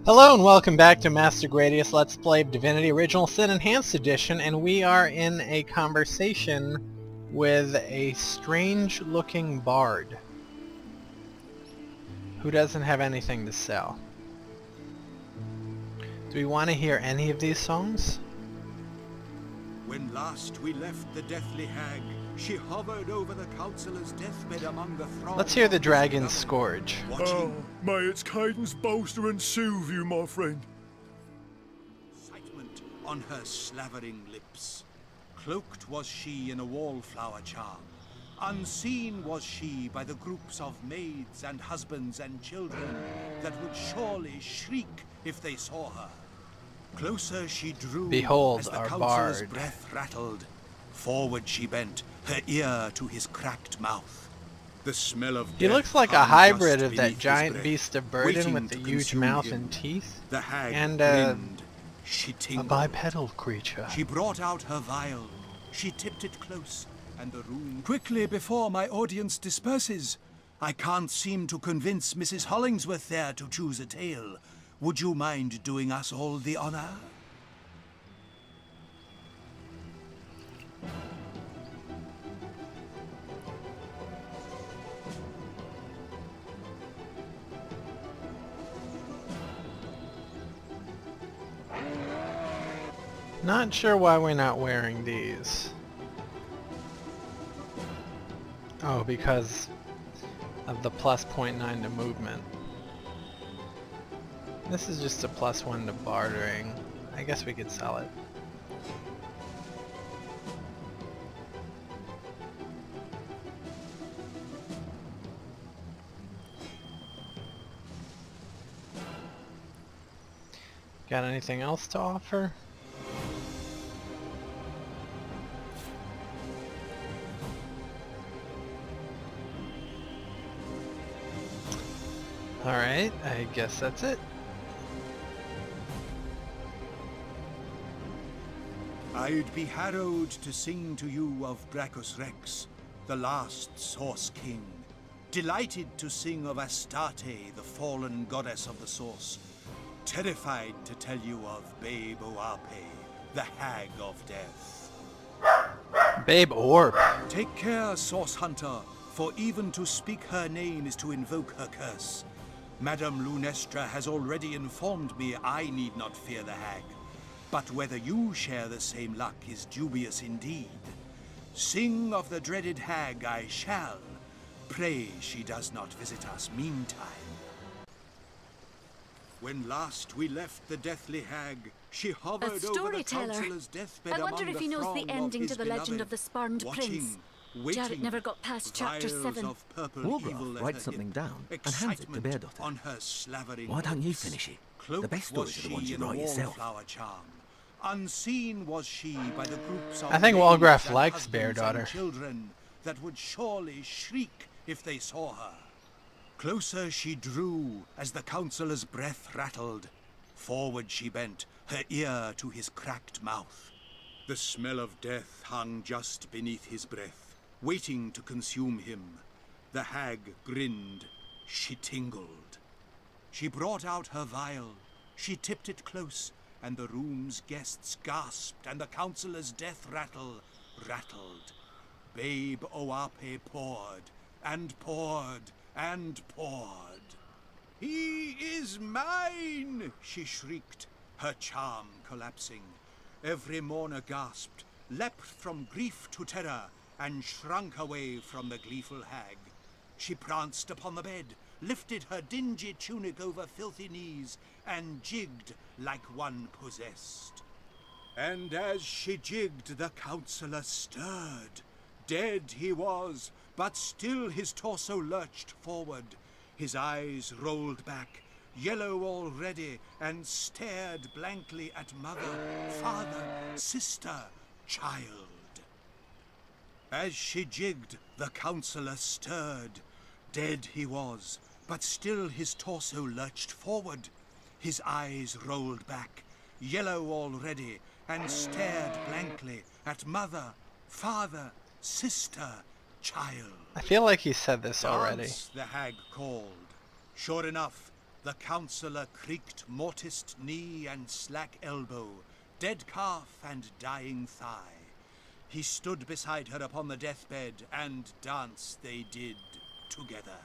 Hello and welcome back to Master Gradius Let's Play Divinity Original Sin Enhanced Edition, and we are in a conversation with a strange-looking bard who doesn't have anything to sell. Do we want to hear any of these songs? When last we left the deathly hag, she hovered over the councillor's deathbed among the throng. Let's hear the Dragon's Scourge. Oh, may its cadence bolster and soothe you, my friend. Excitement on her slavering lips. Cloaked was she in a wallflower charm. Unseen was she by the groups of maids and husbands and children that would surely shriek if they saw her. Closer she drew. Behold as the our councillor's bard. breath rattled. Forward she bent, her ear to his cracked mouth. The smell of He death looks like a hung hybrid just of that beneath his giant breath, beast of burden waiting with to the huge consume mouth him. and teeth, The hag and grinned. She a tingled. bipedal creature. She brought out her vial. She tipped it close, and the room... Quickly, before my audience disperses. I can't seem to convince Mrs. Hollingsworth there to choose a tale. Would you mind doing us all the honor? Not sure why we're not wearing these. Oh, because of the plus 0.9 to movement. This is just a plus 1 to bartering. I guess we could sell it. Got anything else to offer? Alright, I guess that's it. I'd be harrowed to sing to you of Brachus Rex, the last Source King. Delighted to sing of Astarte, the fallen goddess of the Source. Terrified to tell you of Babe Oape, the Hag of Death. Babe Orb. Take care, Source Hunter, for even to speak her name is to invoke her curse. Madame Lunestra has already informed me I need not fear the hag. But whether you share the same luck is dubious indeed. Sing of the dreaded hag I shall. Pray she does not visit us meantime. When last we left the deathly hag, she hovered over the storyteller. councillor's deathbed I wonder among if the he knows the throng ending of to his the legend beloved, of the spurned watching, prince. waiting, Jared never got past chapter vials 7. of purple Wargraf evil at writes her something hip, down and hands it to excitement Beardaughter. on her slavering Why don't you lips. finish it? Cloaked The best was stories are the ones she you in a write yourself. wallflower charm. Unseen was she by the groups of I think maids Walgraf and likes husbands Beardaughter. and children that would surely shriek if they saw her. Closer she drew as the councillor's breath rattled. Forward she bent, her ear to his cracked mouth. The smell of death hung just beneath his breath, waiting to consume him. The hag grinned. She tingled. She brought out her vial. She tipped it close, and the room's guests gasped, and the councillor's death rattle rattled. Babe Oape poured, and poured, and poured. He is mine, she shrieked, her charm collapsing. Every mourner gasped, leapt from grief to terror, and shrunk away from the gleeful hag. She pranced upon the bed, lifted her dingy tunic over filthy knees, and jigged like one possessed. And as she jigged, the councillor stirred. Dead he was, but still his torso lurched forward. His eyes rolled back, yellow already, and stared blankly at mother, father, sister, child. As she jigged, the councillor stirred. Dead he was, but still his torso lurched forward. His eyes rolled back, yellow already, and stared blankly at mother, father, sister, child. I feel like he said this already. Dance, the hag called. Sure enough, The counselor creaked mortised knee and slack elbow, dead calf and dying thigh. He stood beside her upon the deathbed, and dance they did together.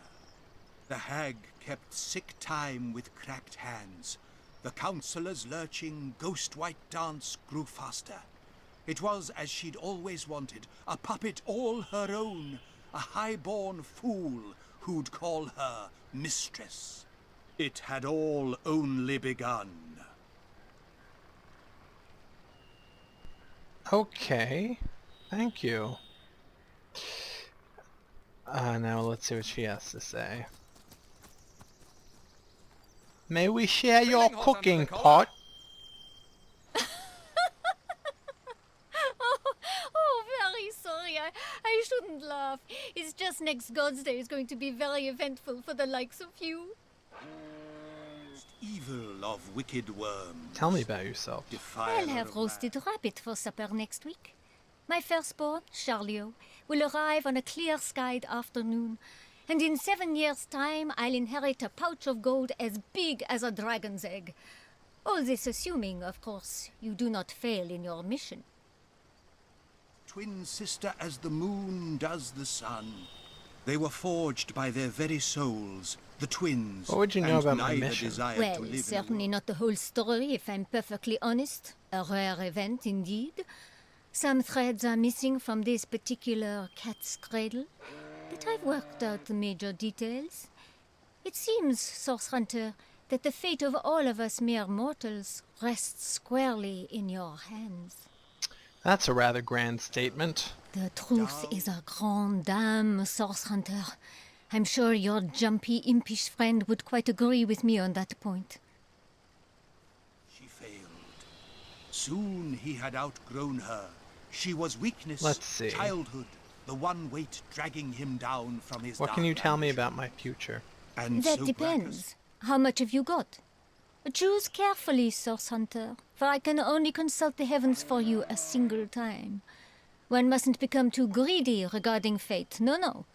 The hag kept sick time with cracked hands. The counselor's lurching, ghost-white dance grew faster. It was as she'd always wanted, a puppet all her own, a high-born fool who'd call her mistress. It had all only begun. Okay. Thank you. Now let's see what she has to say. May we share your cooking pot? Oh, very sorry. I shouldn't laugh. It's just next God's Day is going to be very eventful for the likes of you. Evil of wicked worms. Tell me about yourself. I'll have roasted rabbit for supper next week. My firstborn, Charlio, will arrive on a clear-skied afternoon, and in 7 years' time I'll inherit a pouch of gold as big as a dragon's egg. All this assuming, of course, you do not fail in your mission. Twin sister as the moon does the sun. They were forged by their very souls, the twins. What would you know and about my neither mission? desired Well, to live certainly in the not the whole story, if I'm perfectly honest. A rare event indeed. Some threads are missing from this particular cat's cradle, but I've worked out the major details. It seems, Source Hunter, that the fate of all of us mere mortals rests squarely in your hands. That's a rather grand statement. The truth is a grande dame, Source Hunter. I'm sure your jumpy, impish friend would quite agree with me on that point. She failed. Soon he had outgrown her. She was weakness, Let's see. childhood, the one weight dragging him down from his What can you dark tell me ambition. about my future? And That so depends. How much have you got? Choose carefully, Source Hunter, for I can only consult the heavens for you a single time. One mustn't become too greedy regarding fate. No.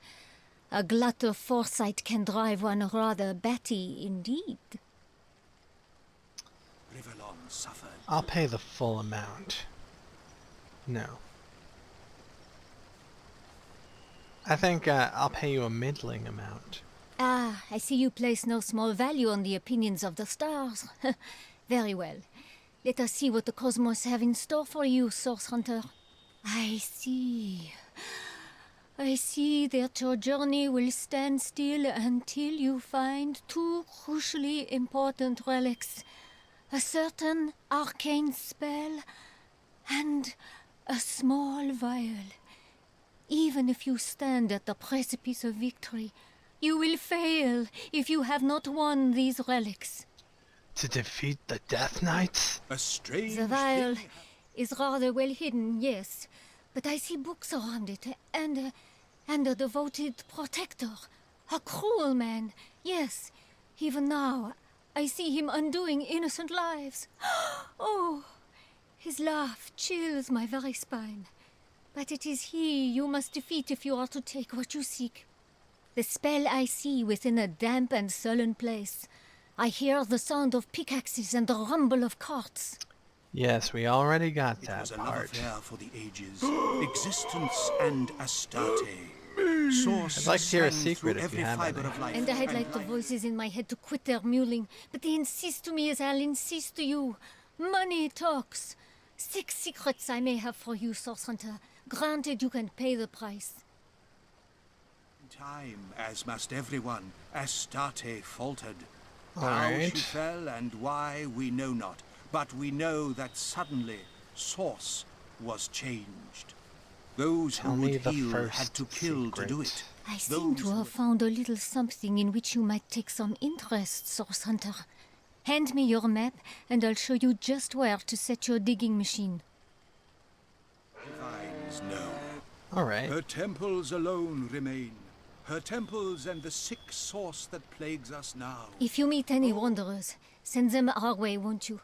A glut of foresight can drive one rather batty indeed. Rivellon suffered. I'll pay the full amount. No. I think I'll pay you a middling amount. Ah, I see you place no small value on the opinions of the stars. Very well. Let us see what the cosmos have in store for you, Source Hunter. I see that your journey will stand still until you find two crucially important relics. A certain arcane spell and a small vial. Even if you stand at the precipice of victory, you will fail if you have not won these relics. To defeat the Death Knights? A strange The vial thing. is rather well hidden, yes, but I see books around it, and a devoted protector. A cruel man, yes. Even now, I see him undoing innocent lives. Oh, his laugh chills my very spine. But it is he you must defeat if you are to take what you seek. The spell I see within a damp and sullen place. I hear the sound of pickaxes and the rumble of carts. Yes, we already got It that was a love part. affair for the ages. Existence and Astarte. Source I'd like to hear a sang secret through if you every have fiber any. of life. And I'd like the life. voices in my head to quit their mewling, but they insist to me as I'll insist to you. Money talks. 6 secrets I may have for you, Source Hunter. Granted you can pay the price. Time, as must everyone, Astarte faltered. All How right. she fell and why we know not, but we know that suddenly Source was changed. Those Tell who me would the heal first had to kill to do secret. it. I seem to Those who have found a little something in which you might take some interest, Source Hunter. Hand me your map, and I'll show you just where to set your digging machine. divines know. Alright. Her temples alone remain. Her temples and the sick source that plagues us now. If you meet any wanderers, send them our way, won't you?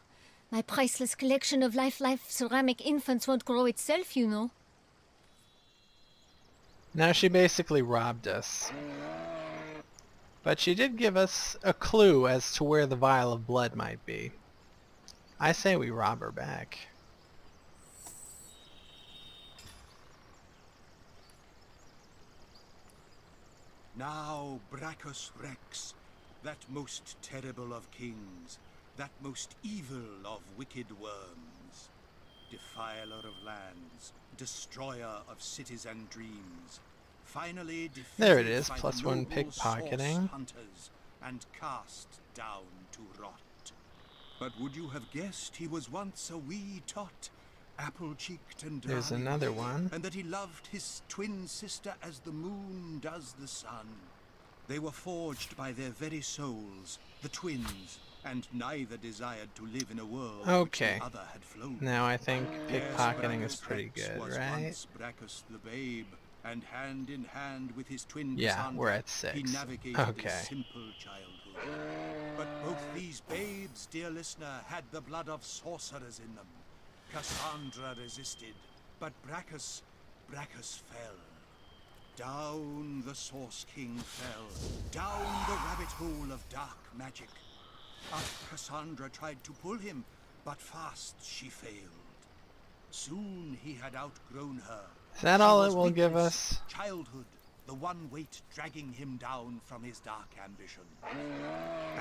My priceless collection of life ceramic infants won't grow itself, you know. Now she basically robbed us. But she did give us a clue as to where the vial of blood might be. I say we rob her back. Now Brachus Rex, that most terrible of kings, that most evil of wicked worms, defiler of lands, destroyer of cities and dreams, finally defeated There it is, by the +1 noble pickpocketing. source hunters and cast down to rot. But would you have guessed he was once a wee tot, apple-cheeked and dry, There's another one. and that he loved his twin sister as the moon does the sun? They were forged by their very souls, the twins, and neither desired to live in a world Okay. which the other had flown. Now I think Yes, pickpocketing is Brachus pretty Rex good, was right? once Brachus the babe, and hand in hand with his twin Yeah, Cassandra, we're at he 6. navigated Okay. his simple childhood. But both these babes, dear listener, had the blood of sorcerers in them. Cassandra resisted, but Brachus fell. Down the Source King fell, down the rabbit hole of dark magic. Up Cassandra tried to pull him, but fast she failed. Soon he had outgrown her. Is that She all was it will give weakness, us? Childhood, the one weight dragging him down from his dark ambition.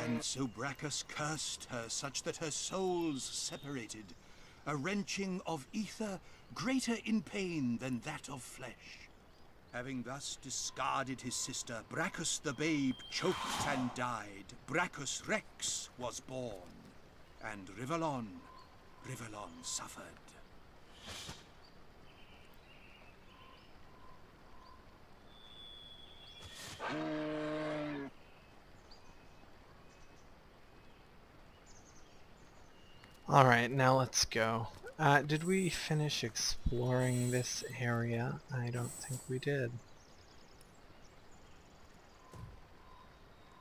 And so Brachus cursed her such that her souls separated, a wrenching of ether greater in pain than that of flesh. Having thus discarded his sister, Brachus the babe choked and died. Brachus Rex was born, and Rivellon suffered. Alright, now let's go. Did we finish exploring this area? I don't think we did.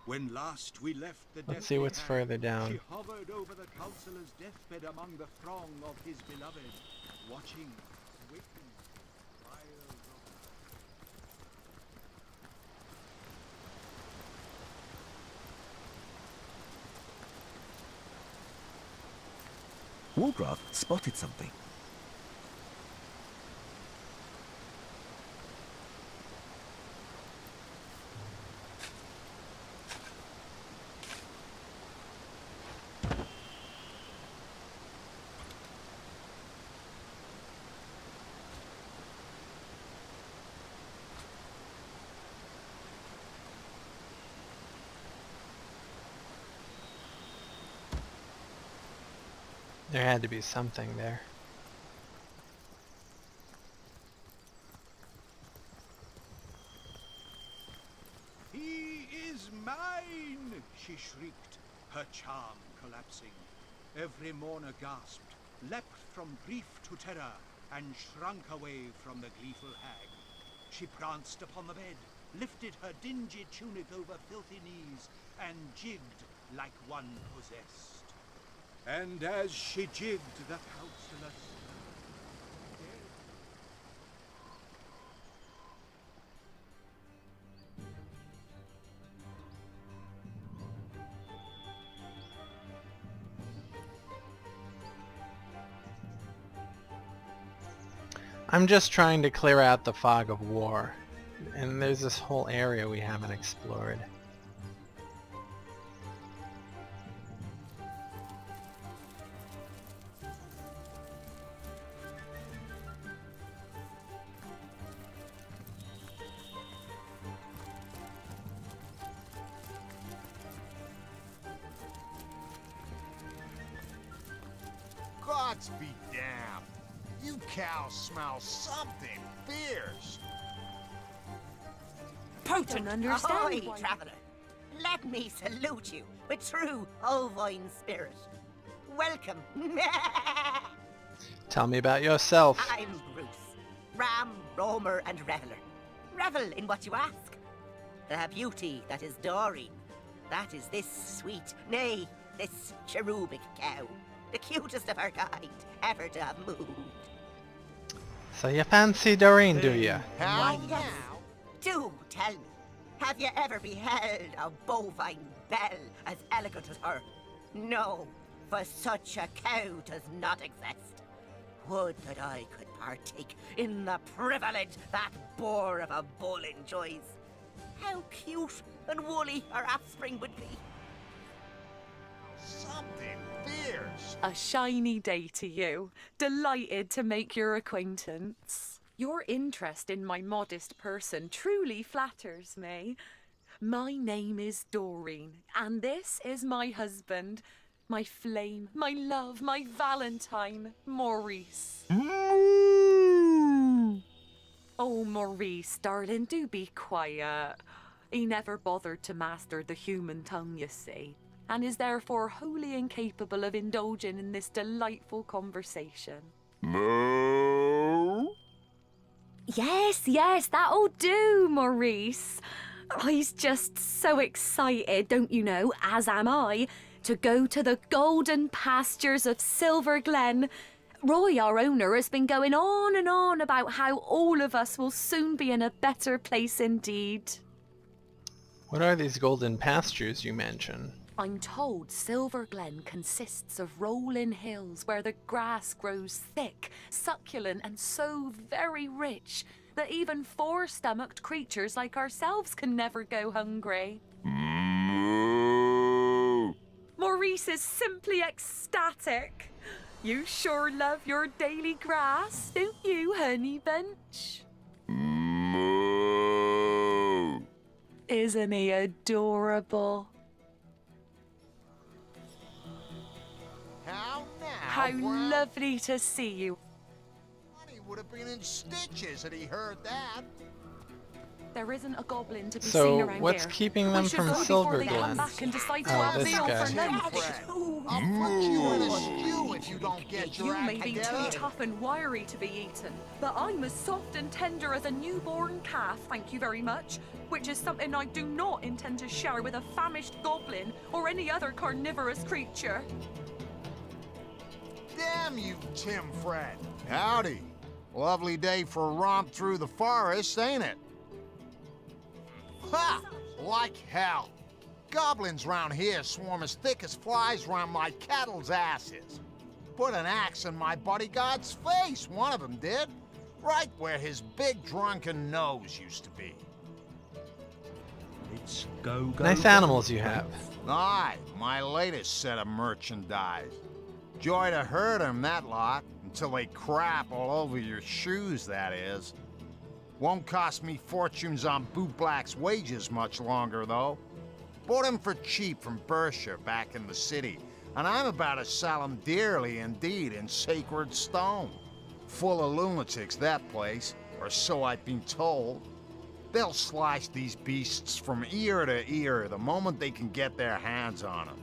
When last we left the Let's see what's deathly hag, further down. She hovered over the counselor's deathbed among the throng of his beloved, watching, waiting, miles of... Wolgraff spotted something. There had to be something there. He is mine, she shrieked, her charm collapsing. Every mourner gasped, leapt from grief to terror, and shrunk away from the gleeful hag. She pranced upon the bed, lifted her dingy tunic over filthy knees, and jigged like one possessed. And as she jigged, the counselor I'm just trying to clear out the fog of war. And there's this whole area we haven't explored. Gods be damned. You cows smell something fierce. Don't understand Ahoy, why- traveller. Let me salute you with true ovine spirit. Welcome. Tell me about yourself. I'm Bruce, ram, roamer, and reveller. Revel in what you ask. The beauty that is Doreen. That is this sweet, nay, this cherubic cow. The cutest of her kind ever to have moved. So you fancy Doreen, do ya? How Why, yes. now? Do tell me. Have you ever beheld a bovine belle as elegant as her? No, for such a cow does not exist. Would that I could partake in the privilege that boar of a bull enjoys. How cute and woolly our offspring would be. Something fierce. A shiny day to you. Delighted to make your acquaintance. Your interest in my modest person truly flatters me. My name is Doreen, and this is my husband, my flame, my love, my Valentine, Maurice. Oh, Maurice, darling, do be quiet. He never bothered to master the human tongue, you see, and is therefore wholly incapable of indulging in this delightful conversation. Moo? Yes, that'll do, Maurice. I's just so excited, don't you know, as am I, to go to the golden pastures of Silver Glen. Roy, our owner, has been going on and on about how all of us will soon be in a better place indeed. What are these golden pastures you mention? I'm told Silver Glen consists of rolling hills where the grass grows thick, succulent, and so very rich that even four-stomached creatures like ourselves can never go hungry. Moo? Maurice is simply ecstatic. You sure love your daily grass, don't you, honey bunch? Moo? Isn't he adorable? How now? How Brown? lovely to see you. He would have been in stitches had he heard that. There isn't a goblin to be So, seen around what's here. keeping We them should from go before Silver they come Glen? back and decide to Oh, have this meal guy. for lunch. I'll put you in a stew if you don't get your You act may be too together. tough and wiry to be eaten, but I'm as soft and tender as a newborn calf, thank you very much, which is something I do not intend to share with a famished goblin or any other carnivorous creature. Damn you, Tim Fred. Howdy. Lovely day for a romp through the forest, ain't it? Ha! Like hell. Goblins round here swarm as thick as flies round my cattle's asses. Put an axe in my bodyguard's face, one of them did. Right where his big drunken nose used to be. Let's go. Nice animals you have. Aye, my latest set of merchandise. Joy to herd 'em, that lot, until they crap all over your shoes, that is. Won't cost me fortunes on bootblack's wages much longer, though. Bought 'em for cheap from Berkshire back in the city, and I'm about to sell 'em dearly indeed in sacred stone. Full of lunatics, that place, or so I've been told. They'll slice these beasts from ear to ear the moment they can get their hands on 'em.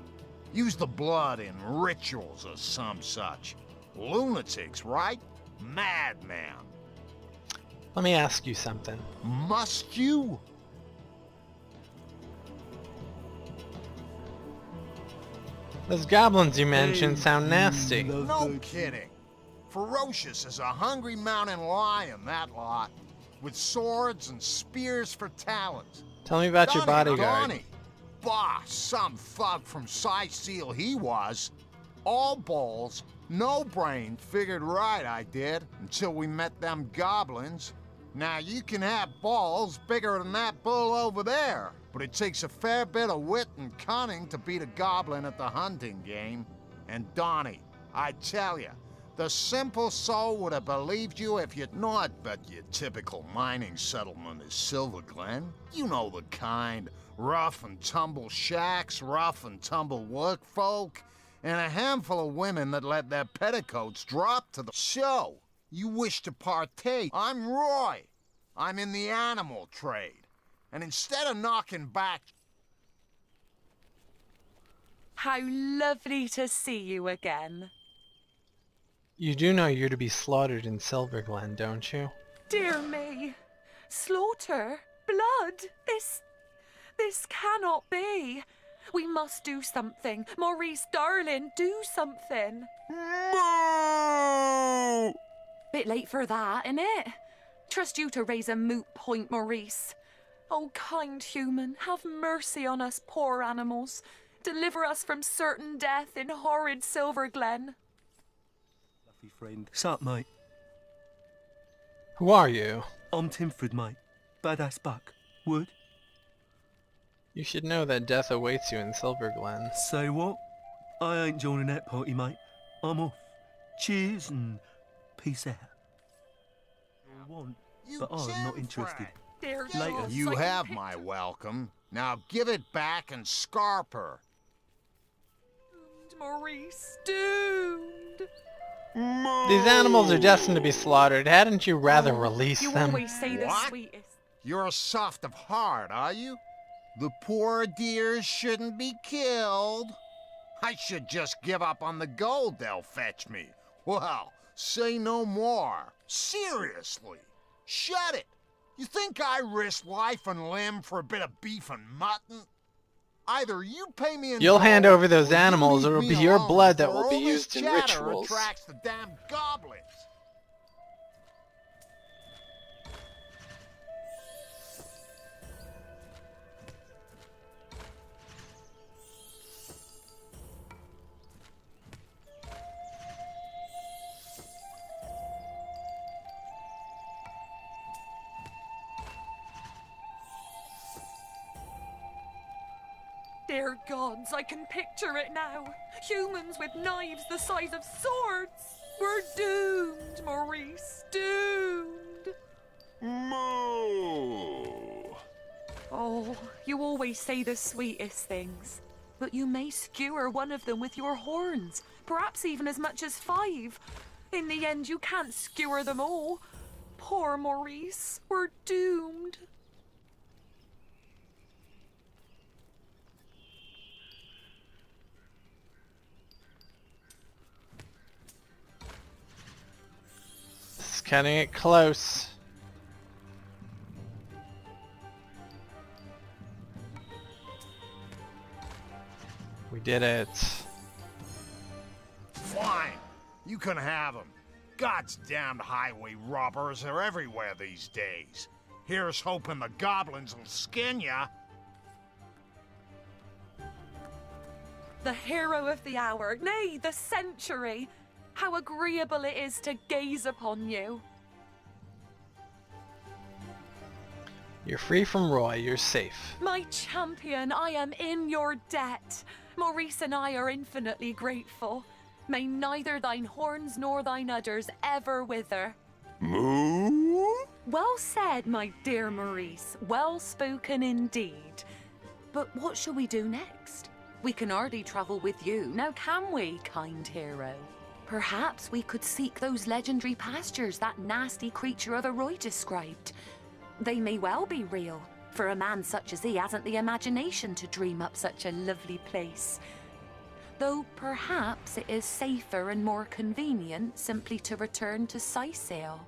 Use the blood in rituals or some such. Lunatics, right? Madman. Let me ask you something. Must you? Those goblins you mentioned sound nasty. No kidding. Ferocious as a hungry mountain lion, that lot. With swords and spears for talons. Tell me about your bodyguard. Donnie. Bah, some thug from Seal he was. All balls, no brain, figured right I did, until we met them goblins. Now you can have balls bigger than that bull over there, but it takes a fair bit of wit and cunning to beat a goblin at the hunting game. And Donnie, I tell ya, the simple soul would have believed you if you'd not but your typical mining settlement is Silver Glen. You know the kind. Rough and tumble shacks, rough and tumble work folk, and a handful of women that let their petticoats drop to the... So, you wish to partake. I'm Roy. I'm in the animal trade. And instead of knocking back... How lovely to see you again. You do know you're to be slaughtered in Silver Glen, don't you? Dear me. Slaughter? Blood? This cannot be. We must do something. Maurice, darling, do something. Moo! Bit late for that, innit? Trust you to raise a moot point, Maurice. Oh, kind human, have mercy on us poor animals. Deliver us from certain death in horrid Silver Glen. Lovely friend. Sup, mate? Who are you? I'm Timford, mate. Badass buck. Wood? You should know that death awaits you in Silver Glen. Say what? I ain't joining that party, mate. I'm off. Cheers and peace out. I want, but I'm not interested. Dear Later. gods, You I can have picture- my welcome. Now give it back and scarp her. Doomed, Maurice, doomed. These animals are destined to be slaughtered. Hadn't you rather release You them? always say the What? sweetest. You're soft of heart, are you? The poor dears shouldn't be killed. I should just give up on the gold they'll fetch me. Well, say no more. Seriously. Shut it. You think I risk life and limb for a bit of beef and mutton? Either you pay me in You'll hand gold, over those or you animals, leave or it'll me be your alone, blood that for will be all this used in chatter rituals. attracts the damn goblins. Dear gods, I can picture it now. Humans with knives the size of swords. We're doomed, Maurice, doomed. Moo! Oh, you always say the sweetest things. But you may skewer one of them with your horns, perhaps even as much as 5. In the end, you can't skewer them all. Poor Maurice, we're doomed. It's cutting it close. We did it. Fine. You can have them. God's damned highway robbers are everywhere these days. Here's hoping the goblins will skin ya. The hero of the hour, nay, the century. How agreeable it is to gaze upon you. You're free from Roy. You're safe. My champion, I am in your debt. Maurice and I are infinitely grateful. May neither thine horns nor thine udders ever wither. Moo? Well said, my dear Maurice. Well spoken indeed. But what shall we do next? We can hardly travel with you, now can we, kind hero? Perhaps we could seek those legendary pastures that nasty creature of a Roy described. They may well be real, for a man such as he hasn't the imagination to dream up such a lovely place. Though perhaps it is safer and more convenient simply to return to Sisale.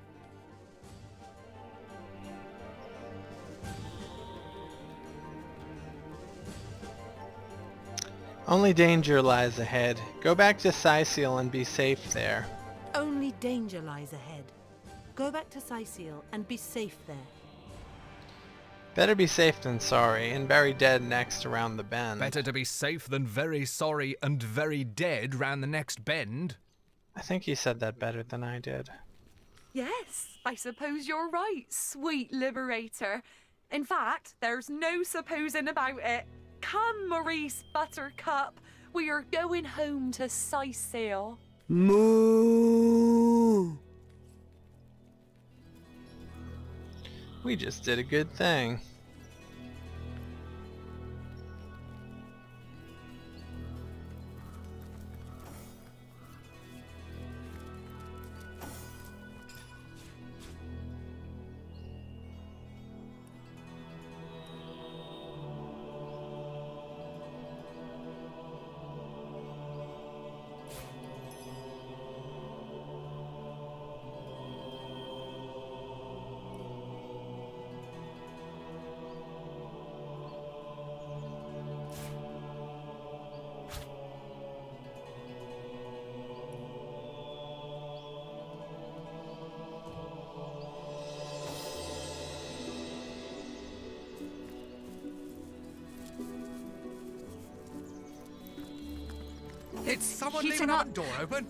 Only danger lies ahead. Go back to Sisal and be safe there. Only danger lies ahead. Go back to Sisal and be safe there. Better be safe than sorry, and bury dead next around the bend. Better to be safe than very sorry and very dead round the next bend. I think you said that better than I did. Yes, I suppose you're right, sweet liberator. In fact, there's no supposing about it. Come, Maurice Buttercup. We are going home to Sisale. Moo! We just did a good thing. Did someone leave heating another up. door open?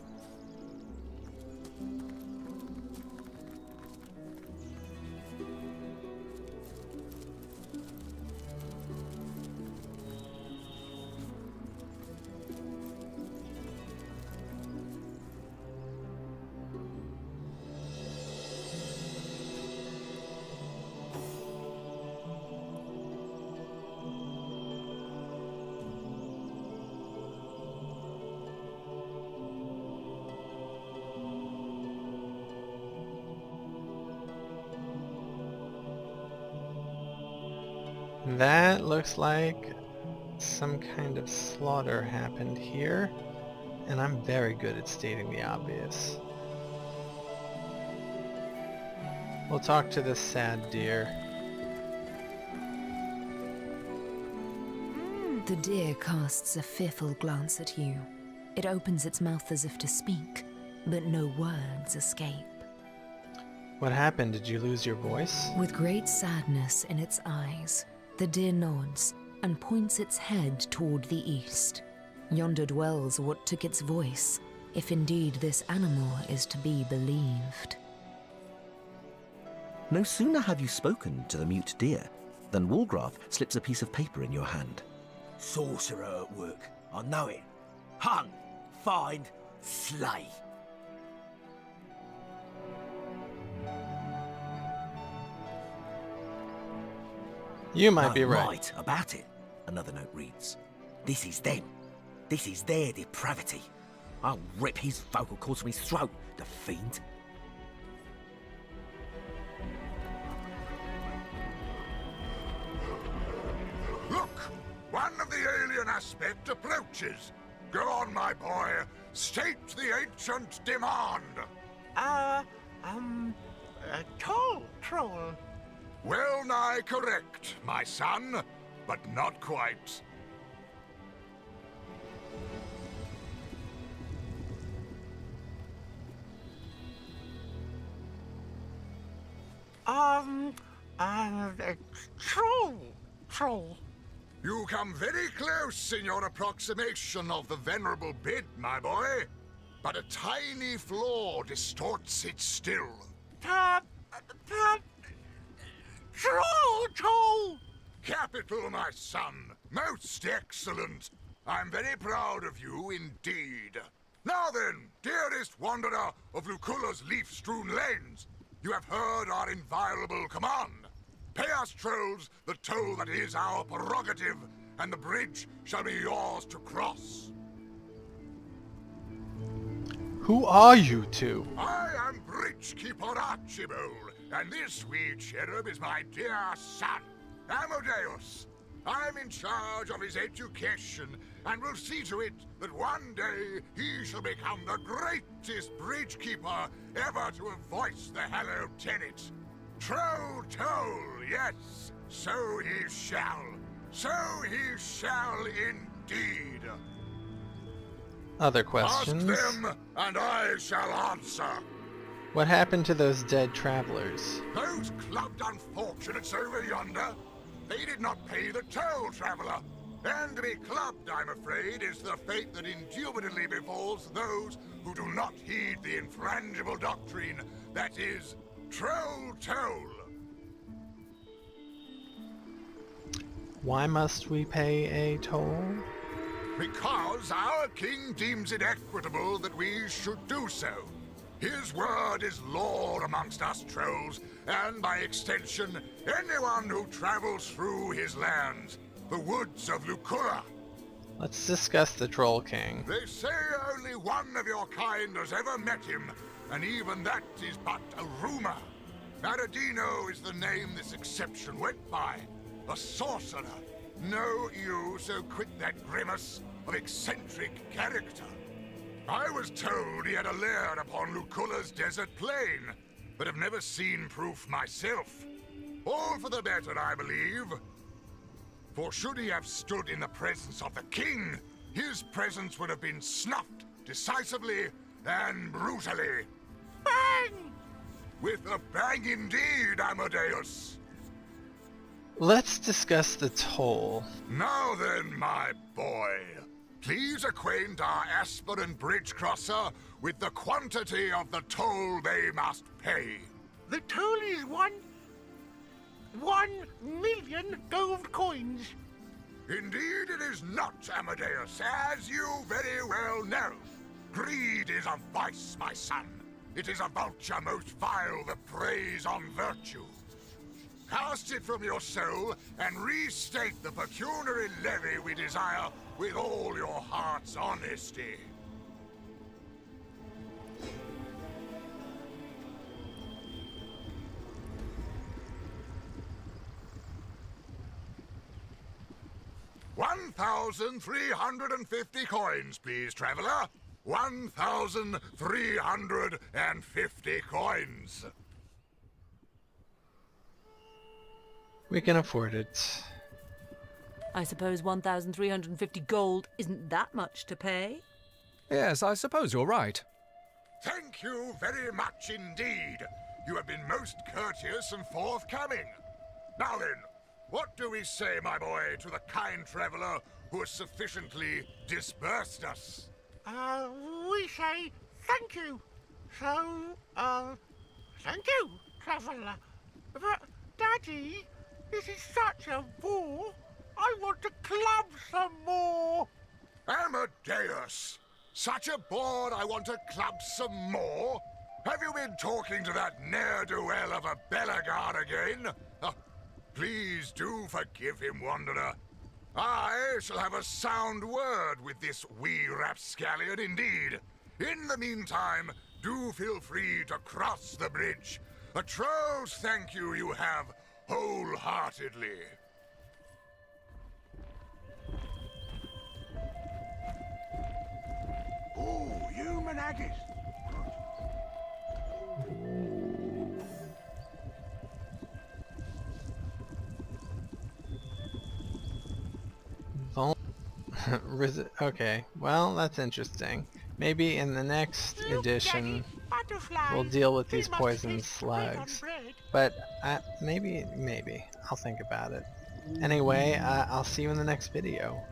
That looks like some kind of slaughter happened here, and I'm very good at stating the obvious. We'll talk to this sad deer. The deer casts a fearful glance at you. It opens its mouth as if to speak, but no words escape. What happened? Did you lose your voice? With great sadness in its eyes, the deer nods and points its head toward the east. Yonder dwells what took its voice, if indeed this animal is to be believed. No sooner have you spoken to the mute deer than Walgraf slips a piece of paper in your hand. Sorcerer at work. I know it. Hunt, find, slay. You might be right. Right about it. Another note reads, "This is them. This is their depravity. I'll rip his vocal cords from his throat, the fiend." Look! One of the alien aspect approaches. Go on, my boy. State the ancient demand. Troll. Well nigh correct, my son, but not quite. Troll. You come very close in your approximation of the venerable bid, my boy. But a tiny flaw distorts it still. Troll. Capital, my son. Most excellent. I'm very proud of you indeed. Now then, dearest wanderer of Lucula's leaf-strewn lanes, you have heard our inviolable command. Pay us, trolls, the toll that is our prerogative, and the bridge shall be yours to cross. Who are you two? I am Bridgekeeper Archibald, and this wee cherub is my dear son, Amadeus. I'm in charge of his education, and will see to it that one day he shall become the greatest bridgekeeper ever to have voiced the hallowed tenet. Troll toll, yes, so he shall. So he shall indeed. Other questions? Ask them, and I shall answer. What happened to those dead travelers? Those clubbed unfortunates over yonder, they did not pay the toll, traveler. And to be clubbed, I'm afraid, is the fate that indubitably befalls those who do not heed the infrangible doctrine that is troll toll. Why must we pay a toll? Because our king deems it equitable that we should do so. His word is law amongst us trolls, and by extension, anyone who travels through his lands, the woods of Lucula. Let's discuss the Troll King. They say only one of your kind has ever met him, and even that is but a rumor. Aradino is the name this exception went by. A sorcerer. Know you so quit that grimace of eccentric character? I was told he had a lair upon Lucula's desert plain, but have never seen proof myself. All for the better, I believe. For should he have stood in the presence of the king, his presence would have been snuffed decisively and brutally. Bang! With a bang indeed, Amadeus. Let's discuss the toll. Now then, my boy. Please acquaint our aspirant bridge crosser with the quantity of the toll they must pay. The toll is 1,000,000 gold coins. Indeed it is not, Amadeus, as you very well know. Greed is a vice, my son. It is a vulture most vile that preys on virtue. Cast it from your soul and restate the pecuniary levy we desire with all your heart's honesty. $1,350 coins, please, traveler. 1,350 coins. We can afford it. I suppose 1,350 gold isn't that much to pay? Yes, I suppose you're right. Thank you very much indeed. You have been most courteous and forthcoming. Now then, what do we say, my boy, to the kind traveler who has sufficiently disbursed us? We say thank you. So, thank you, traveler. But, Daddy, this is such a bore. I want to club some more. Amadeus! Such a bore I want to club some more? Have you been talking to that ne'er-do-well of a Bellegarde again? Please do forgive him, Wanderer. I shall have a sound word with this wee rapscallion indeed. In the meantime, do feel free to cross the bridge. A troll's thank you you have wholeheartedly. Ooh, human haggis. Okay, well, that's interesting. Maybe in the next edition we'll deal with these poison slugs. But maybe. I'll think about it. Anyway, I'll see you in the next video.